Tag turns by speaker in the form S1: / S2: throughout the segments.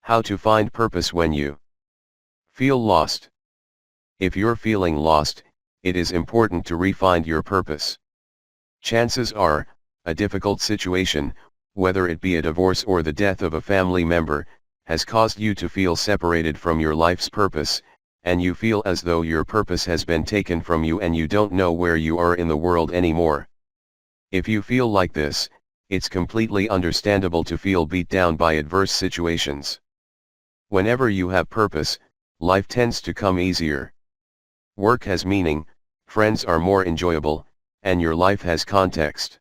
S1: How to find purpose when you feel lost. If you're feeling lost, it is important to re-find your purpose. Chances are, a difficult situation, whether it be a divorce or the death of a family member, has caused you to feel separated from your life's purpose, and you feel as though your purpose has been taken from you and you don't know where you are in the world anymore. If you feel like this, it's completely understandable to feel beat down by adverse situations. Whenever you have purpose, life tends to come easier. Work has meaning, friends are more enjoyable, and your life has context.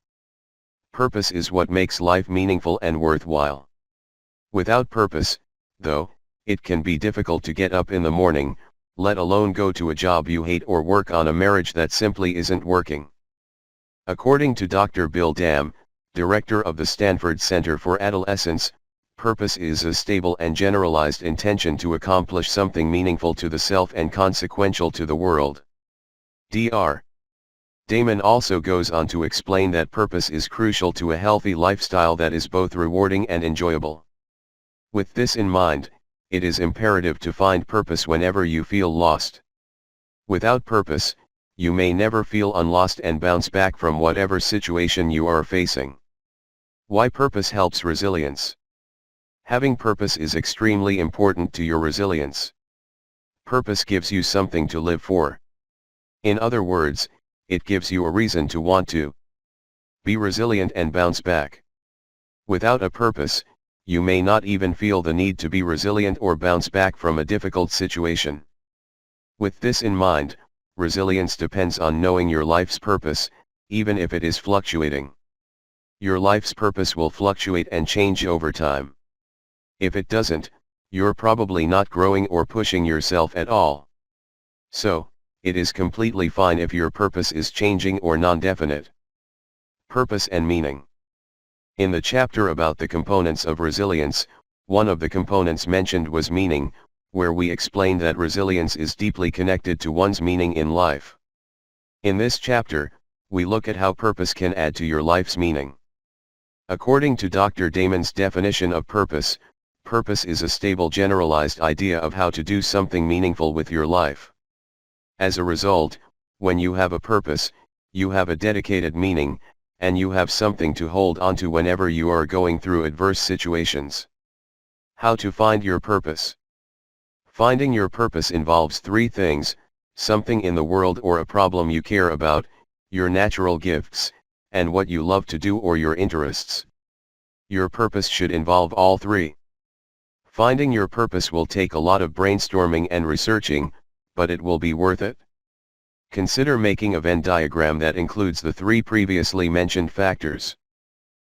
S1: Purpose is what makes life meaningful and worthwhile. Without purpose, though, it can be difficult to get up in the morning, let alone go to a job you hate or work on a marriage that simply isn't working. According to Dr. Bill Dam, director of the Stanford Center for Adolescence, purpose is a stable and generalized intention to accomplish something meaningful to the self and consequential to the world. Dr. Damon also goes on to explain that purpose is crucial to a healthy lifestyle that is both rewarding and enjoyable. With this in mind, it is imperative to find purpose whenever you feel lost. Without purpose, you may never feel unlost and bounce back from whatever situation you are facing. Why purpose helps resilience. Having purpose is extremely important to your resilience. Purpose gives you something to live for. In other words, it gives you a reason to want to be resilient and bounce back. Without a purpose, you may not even feel the need to be resilient or bounce back from a difficult situation. With this in mind, resilience depends on knowing your life's purpose, even if it is fluctuating. Your life's purpose will fluctuate and change over time. If it doesn't, you're probably not growing or pushing yourself at all. So, it is completely fine if your purpose is changing or non-definite. Purpose and meaning. In the chapter about the components of resilience, one of the components mentioned was meaning, where we explained that resilience is deeply connected to one's meaning in life. In this chapter, we look at how purpose can add to your life's meaning. According to Dr. Damon's definition of purpose, purpose is a stable generalized idea of how to do something meaningful with your life. As a result, when you have a purpose, you have a dedicated meaning, and you have something to hold onto whenever you are going through adverse situations. How to find your purpose. Finding your purpose involves three things: something in the world or a problem you care about, your natural gifts, and what you love to do or your interests. Your purpose should involve all three. Finding your purpose will take a lot of brainstorming and researching, but it will be worth it. Consider making a Venn diagram that includes the three previously mentioned factors.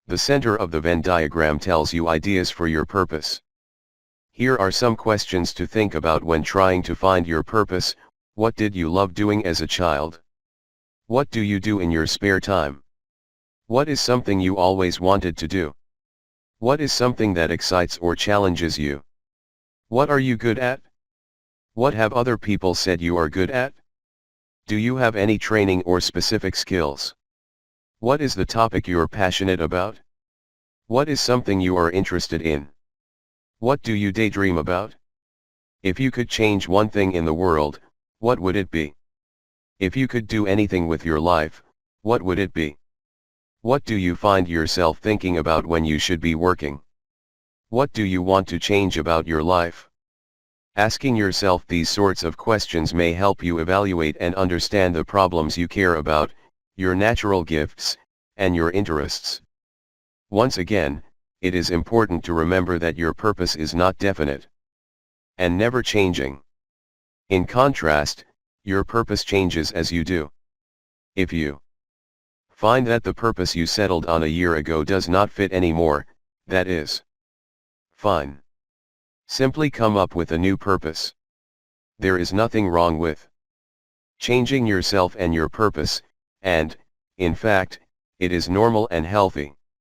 S1: The center of the Venn diagram tells you ideas for your purpose. Here are some questions to think about when trying to find your purpose. What did you love doing as a child? What do you do in your spare time? What is something you always wanted to do? What is something that excites or challenges you? What are you good at? What have other people said you are good at? Do you have any training or specific skills? What is the topic you're passionate about? What is something you are interested in? What do you daydream about? If you could change one thing in the world, what would it be? If you could do anything with your life, what would it be? What do you find yourself thinking about when you should be working? What do you want to change about your life? Asking yourself these sorts of questions may help you evaluate and understand the problems you care about, your natural gifts, and your interests. Once again, it is important to remember that your purpose is not definite and never changing. In contrast, your purpose changes as you do. If you find that the purpose you settled on a year ago does not fit anymore, that is fine. Simply come up with a new purpose. There is nothing wrong with changing yourself and your purpose, and, in fact, it is normal and healthy.